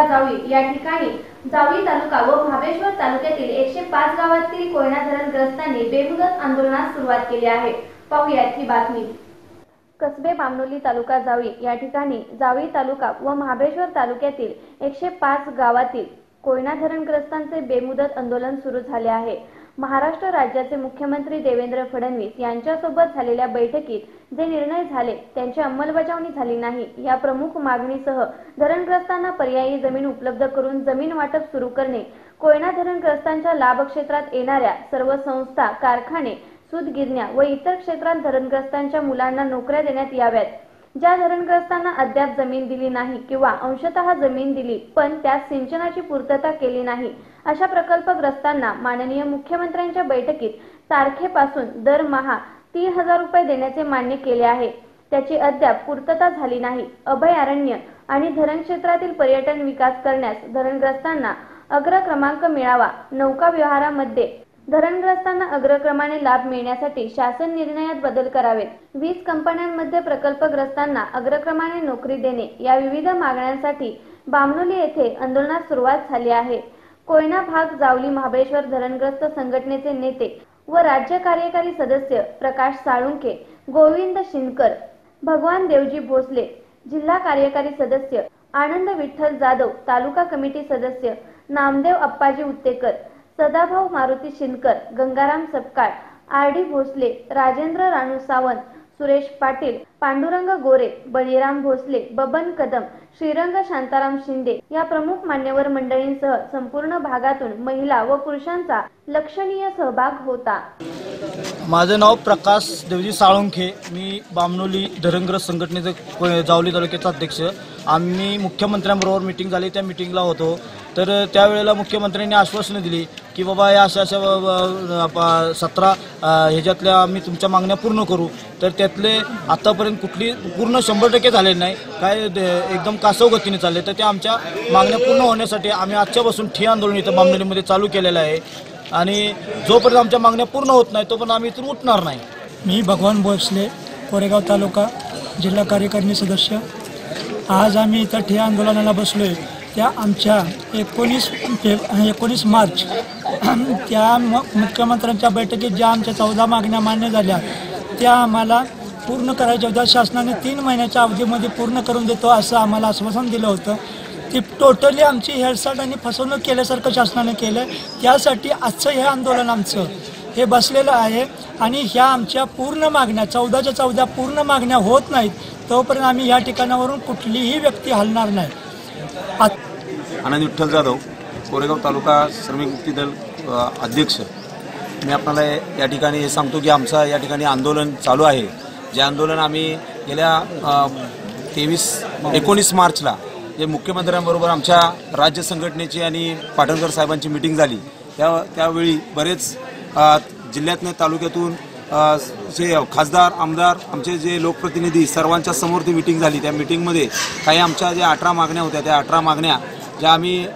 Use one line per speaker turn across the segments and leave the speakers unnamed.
तालुका जावळी या ठिकाणी जावळी तालुका व महाबळेश्वर तालुक्यातील 105 गावातील कोयना धरणग्रस्तांनी बेमुदत आंदोलनास सुरुवात केली आहे। पाहूयात ही बातमी। कसबे बामनोली तालुका जावळी या ठिकाणी जावळी तालुका व महाबळेश्वर तालुक्यातील 105 गावातील कोयना धरणग्रस्तांचे बेमुदत आंदोलन सुरू झाले आहे। महाराष्ट्र राज्याचे मुख्यमंत्री देवेंद्र फडणवीस यांच्यासोबत झालेल्या बैठकीत जे निर्णय झाले त्यांची अंमलबजावणी झाली नाही या प्रमुख मागणीसह धरणग्रस्तांना पर्यायी जमीन उपलब्ध करून जमीन वाटप सुरू करणे, कोयना धरणग्रस्तांच्या लाभ क्षेत्रात येणाऱ्या सर्व संस्था, कारखाने, सूतगिरण्या व इतर क्षेत्रात धरणग्रस्तांच्या मुलांना नोकऱ्या देण्यात याव्यात। ज्या धरणग्रस्तांना अद्याप जमीन दिली नाही किंवा अंशतः जमीन दिली पण त्यात सिंचनाची पूर्तता केली नाही अशा प्रकल्पग्रस्तांना माननीय मुख्यमंत्र्यांच्या बैठकीत तारखेपासून दरमहा 3000 रुपये देण्याचे मान्य केले आहे। त्याची अद्याप पूर्तता झाली नाही। अभयारण्य आणि धरण क्षेत्रातील पर्यटन विकास करण्यास धरणग्रस्तांना अग्रक्रमांक मिळावा। नौका व्यवहारामध्ये धरणग्रस्तांना अग्रक्रमाने लाभ मिळण्यासाठी शासन निर्णयात बदल करावेत। वीज कंपन्यांमध्ये प्रकल्पग्रस्तांना अग्रक्रमाने नोकरी देणे या विविध मागण्यांसाठी बामनोली येथे आंदोलनास सुरुवात झाली आहे। कोयना भाग जावली महाबळेश्वर धरणग्रस्त संघटनेचे नेते व राज्य कार्यकारी सदस्य प्रकाश साळुंखे, गोविंद शिंदकर, भगवान देवजी भोसले, जिल्हा कार्यकारी सदस्य आनंद विठ्ठल जाधव, तालुका कमिटी सदस्य नामदेव अप्पाजी उत्तेकर, सदाभाऊ मारुती शिंदकर, गंगाराम सपकाळ, आर.डी. भोसले, राजेंद्र रानू सावंत, सुरेश पाटील, पांडुरंग गोरे, बळीराम भोसले, बबन कदम, श्रीरंग शांताराम शिंदे या प्रमुख मान्यवर मंडळींसह संपूर्ण भागातून महिला व पुरुषांचा लक्षणीय सहभाग होता।
माझे नाव प्रकाश देवजी साळुंखे, मी बामनोली धरणग्रस्त संघटनेचे जावली तालुक्याचा अध्यक्ष। आम्ही मुख्यमंत्र्यांबरोबर मीटिंग झाली, त्या मीटिंगला होतो। तर त्यावेळेला मुख्यमंत्र्यांनी आश्वासनं दिली की बाबा या अशा 17 ह्याच्यातल्या आम्ही तुमच्या मागण्या पूर्ण करू। तर त्यातले आतापर्यंत कुठली पूर्ण 100% झालेले नाही, काय एकदम कासव गतीने चालले। तर त्या आमच्या मागण्या पूर्ण होण्यासाठी आम्ही आजच्यापासून ठिय्या आंदोलन इथं बामनोलीमध्ये चालू केलेलं आहे आणि जोपर्यंत आमच्या मागण्या पूर्ण होत नाही तोपर्यंत आम्ही इथून उठणार नाही।
मी भगवान भोसले, कोरेगाव तालुका, जिल्हा कार्यकारिणी सदस्य। आज आम्ही इथं ठिय्या आंदोलनाला बसलोय। त्या आमच्या 19 मार्च त्या मुख्यमंत्र्यांच्या बैठकीत ज्या आमच्या 14 मागण्या मान्य झाल्या त्या आम्हाला पूर्ण करायच्या होत्या। शासनाने 3 महिन्याच्या अवधीमध्ये पूर्ण करून देतो असं आम्हाला आश्वासन दिलं होतं। ती टोटली आमची हेळसांड आणि फसवणूक केल्यासारखं शासनाने केलं। त्यासाठी आजचं हे आंदोलन आमचं हे बसलेलं आहे आणि ह्या आमच्या पूर्ण मागण्या 14च्या 14 पूर्ण मागण्या होत नाहीत तोपर्यंत आम्ही या ठिकाणावरून कुठलीही व्यक्ती हलणार नाही।
आनंद विठ्ठल जाधव, कोरेगाव तालुका श्रमिक मुक्ती दल अध्यक्ष। मी आपल्याला या ठिकाणी हे सांगतो की आमचं या ठिकाणी आंदोलन चालू आहे। जे आंदोलन आम्ही गेल्या 19 मार्चला जे मुख्यमंत्र्यांबरोबर आमच्या राज्य संघटनेची आणि पाटणकर साहेबांची मीटिंग झाली त्यावेळी बरेच जिल्ह्यातून तालुक्यातून जे खासदार, आमदार, आमचे जे लोकप्रतिनिधी सर्वांच्या समोर ती मीटिंग झाली। त्या मीटिंगमध्ये काही आमच्या ज्या 18 मागण्या होत्या त्या 18 मागण्या ज्या आम्ही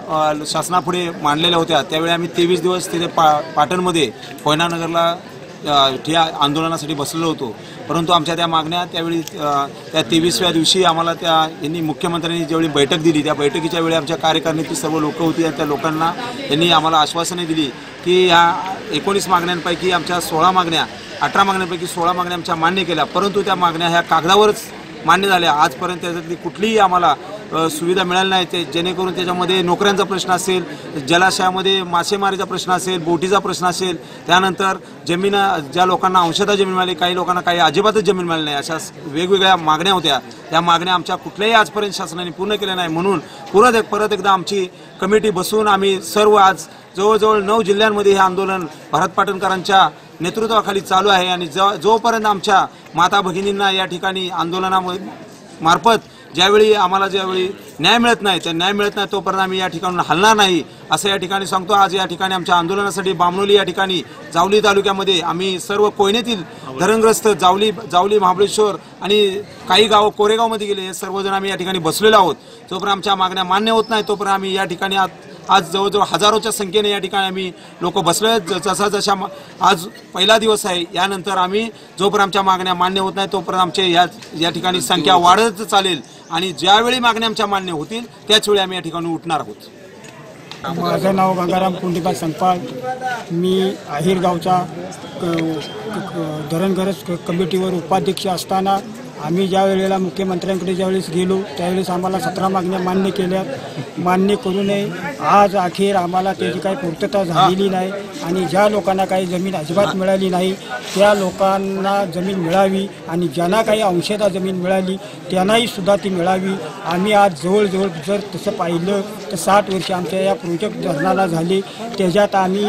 शासनापुढे मांडलेल्या होत्या त्यावेळी आम्ही 23 दिवस तिथे पाटणमध्ये कोयनानगरला ठिय्या आंदोलनासाठी बसलेलो होतो। परंतु आमच्या त्या मागण्या त्यावेळी त्या 23व्या दिवशी आम्हाला यांनी मुख्यमंत्र्यांनी ज्यावेळी बैठक दिली त्या बैठकीच्या वेळी आमच्या कार्यकारिणीतील सर्व लोक होती आणि त्या लोकांना यांनी आम्हाला आश्वासने दिली की ह्या 19 मागण्यांपैकी आमच्या 16 मागण्या 18 मागण्यांपैकी 16 मागण्या आमच्या मान्य केल्या, परंतु त्या मागण्या ह्या कागदावरच मान्य झाल्या। आजपर्यंत त्याच्यातली कुठलीही आम्हाला सुविधा मिळाली नाही। ते जेणेकरून त्याच्यामध्ये नोकऱ्यांचा प्रश्न असेल, जलाशयामध्ये मासेमारीचा प्रश्न असेल, बोटीचा प्रश्न असेल, त्यानंतर जमीन ज्या लोकांना अंशतः जमीन मिळाली, काही लोकांना काही अजिबातच जमीन मिळाली नाही, अशा वेगवेगळ्या मागण्या होत्या। त्या मागण्या आमच्या कुठल्याही आजपर्यंत शासनाने पूर्ण केल्या नाही। म्हणून परत एकदा आमची कमिटी बसून आम्ही सर्व आज जवळजवळ 9 जिल्ह्यांमध्ये हे आंदोलन भरत पाटणकरांच्या नेतृत्वाखाली चालू आहे आणि जोपर्यंत आमच्या माता भगिनींना या ठिकाणी आंदोलनामार्फत ज्यावेळी न्याय मिळत नाही तोपर्यंत आम्ही या ठिकाणून हलणार नाही असं या ठिकाणी सांगतो। आज या ठिकाणी आमच्या आंदोलनासाठी बामनोली या ठिकाणी जावली तालुक्यामध्ये आम्ही सर्व कोयनेतील धरणग्रस्त जावली महाबळेश्वर आणि काही गावं कोरेगावमध्ये गेले, हे सर्वजण आम्ही या ठिकाणी बसलेलो आहोत। जोपर्यंत आमच्या मागण्या मान्य होत नाही तोपर्यंत आम्ही या ठिकाणी आज जवळजवळ हजारोच्या संख्येने या ठिकाणी आम्ही लोक बसलोय. जसा आज पहिला दिवस आहे, यानंतर आम्ही जोपर्यंत आमच्या मागण्या मान्य होत नाही तोपर्यंत आमचे या ठिकाणी संख्या वाढत चालेल आणि ज्यावेळी मागण्या आमच्या मान्य होतील त्याच वेळी आम्ही या ठिकाणी उठणार आहोत.
माझं नाव गंगाराम कुंडीबा संपाळ. मी आहेर गावचा धरणग्रस्त कमिटीवर उपाध्यक्ष असताना आम्ही ज्या वेळेला मुख्यमंत्र्यांकडे ज्यावेळेस गेलो त्यावेळेस आम्हाला 17 मागण्या मान्य केल्या. मान्य करूनही आज अखेर आम्हाला त्याची काही पूर्तता झालेली नाही आणि ज्या लोकांना काही जमीन अजिबात मिळाली नाही त्या लोकांना जमीन मिळावी आणि ज्यांना काही अंशतः जमीन मिळाली त्यांनाही सुद्धा ती मिळावी. आम्ही आज जवळजवळ जर तसं पाहिलं तर 60 वर्ष आमच्या या प्रोजेक्ट धरणाला झाले. त्याच्यात आम्ही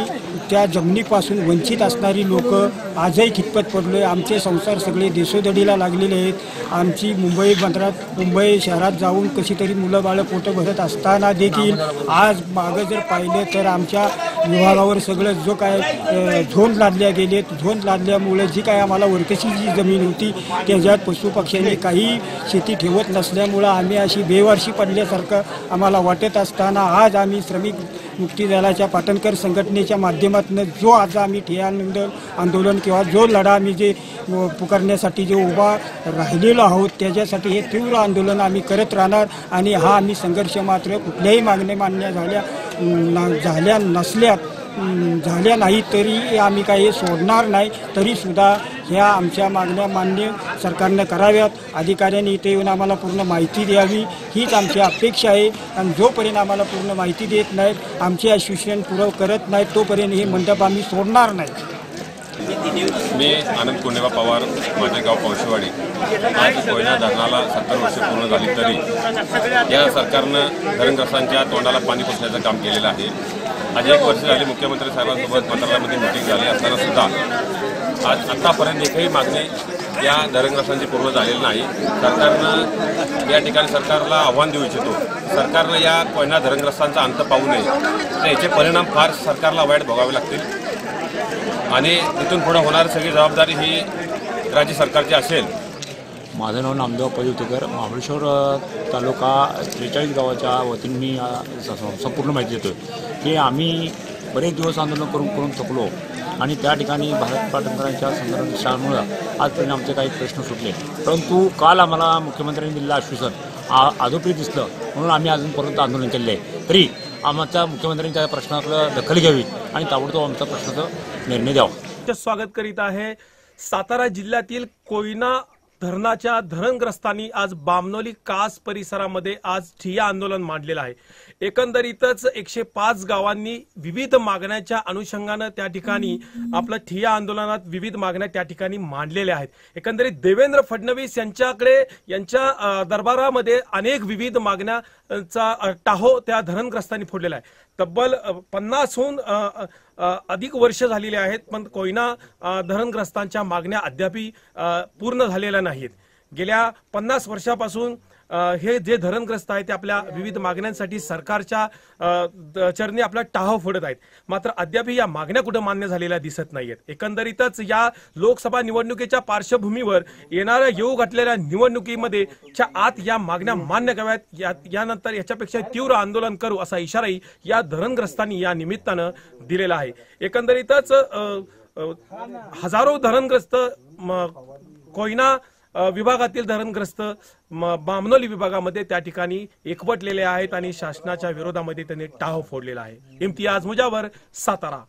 त्या जमिनीपासून वंचित असणारी लोक आजही खितपत पडलो आहे. आमचे संसार सगळे देशोधडीला लागलेले आहेत. आमची मुंबई शहरात जाऊन कशी तरी मुलं बाळं पोटं भरत असताना देखील आज मागं जर पाहिलं तर आमच्या विभागावर सगळं जो काय झोन लादल्या गेले, झोन लादल्यामुळे जी काय आम्हाला वरकशी जी जमीन होती त्याच्यात पशुपक्ष्यांनी काही शेती ठेवत नसल्यामुळं आम्ही अशी बेवारशी पडल्यासारखं आम्हाला वाटत असताना आज आम्ही श्रमिक मुक्ती दलाच्या पाटणकर संघटनेच्या माध्यमातून जो आज आम्ही ठिय्या आंदोलन किंवा जो लढा आम्ही जे पुकारण्यासाठी जे उभा राहिलेलो आहोत त्याच्यासाठी हे तीव्र आंदोलन आम्ही करत राहणार आणि हा आम्ही संघर्ष मात्र कुठल्याही मागण्या मान्य झाल्या नाही तरी आम्ही काही सोडणार नाही. तरीसुद्धा ह्या आमच्या मागण्या मान्य सरकारनं कराव्यात. अधिकाऱ्यांनी इथे येऊन आम्हाला पूर्ण माहिती द्यावी हीच आमची अपेक्षा आहे. आणि जोपर्यंत आम्हाला पूर्ण माहिती देत नाहीत, आमचे आश्वासन पुरव करत नाहीत तोपर्यंत हे मंडप आम्ही सोडणार नाही.
मी आनंद कुंडेबा पवार, माझे गाव पौशेवाडी. आज कोयना धरणाला 70 वर्षे पूर्ण झाली तरी या सरकारनं धरणग्रस्तांच्या तोंडाला पाणी पुसण्याचं काम केलेलं आहे. आज 1 वर्ष झाली मुख्यमंत्री साहेबांसोबत मंत्रालयामध्ये मीटिंग झाली असताना सुद्धा आज आत्तापर्यंत एकही मागणी या धरणग्रस्तांची पूर्ण झालेली नाही. सरकारनं या ठिकाणी सरकारला आव्हान देऊ इच्छितो, सरकारनं या कोयना धरणग्रस्तांचा अंत पाहू नये. तर याचे परिणाम फार सरकारला वाईट भोगावे लागतील आणि इथून पुढे होणारी सगळी जबाबदारी ही राज्य सरकारची असेल.
माझं नाव नामदेव पदुतेकर. महाबळेश्वर तालुका 43 गावाच्या वतीने मी संपूर्ण माहिती देतो की आम्ही बरेच दिवस आंदोलन करून थकलो आणि त्या ठिकाणी भारत पाटणकरांच्या संघर्षामुळे आजपर्यंत आमचे काही प्रश्न सुटले. परंतु काल आम्हाला मुख्यमंत्र्यांनी दिलेलं आश्वासन अधोपरी दिसलं म्हणून आम्ही अजूनपर्यंत आंदोलन केलेलं आहे. तरी आमच्या मुख्यमंत्र्यांनी त्या प्रश्नाकडे दखल घ्यावी आणि ताबडतोब आमचा प्रश्नाचा निर्णय द्यावा.
स्वागत करीत आहे. सातारा जिल्ह्यातील कोयना धरणाच्या धरणग्रस्तांनी आज बामनोली कास परिसरामध्ये आज ठिय्या आंदोलन मांडलेलं आहे. एकंदरीतच 105 गावांनी विविध मागण्याच्या अनुषंगानं त्या ठिकाणी आपलं ठिय्या आंदोलनात विविध मागण्या त्या ठिकाणी मांडलेल्या आहेत. एकंदरीत देवेंद्र फडणवीस यांच्या दरबारामध्ये अनेक विविध मागण्याचा टाहो त्या धरणग्रस्तांनी फोडलेला आहे. तब्बल 50हून अधिक वर्ष झालेली आहेत, पण कोयना धरणग्रस्तांच्या मागण्या अद्यापही पूर्ण झालेल्या नाहीत. गेल्या 50 वर्षापासून हे जे धरणग्रस्त आहेत ते आपल्या विविध मागण्यांसाठी सरकारच्या चरणी आपला टाहो फोडत आहेत. मात्र अद्यापही या मागण्या कुठे मान्य झालेल्या दिसत नाहीयेत. एकंदरीतच या लोकसभा निवडणुकीच्या पार्श्वभूमीवर येणाऱ्या येऊ घातलेल्या निवडणुकीमध्ये आत या मागण्या मान्य कराव्यात. यानंतर याच्यापेक्षा तीव्र आंदोलन करू असा इशाराही या धरणग्रस्तांनी या निमित्तानं दिलेला आहे. एकंदरीतच हजारो धरणग्रस्त कोयना विभागातील धरणग्रस्त बामनोली विभागामध्ये त्या ठिकाणी एकवटलेले आहेत आणि शासनाच्या विरोधामध्ये त्यांनी टाहो फोडलेला आहे. इम्तियाज मुजावर, सातारा.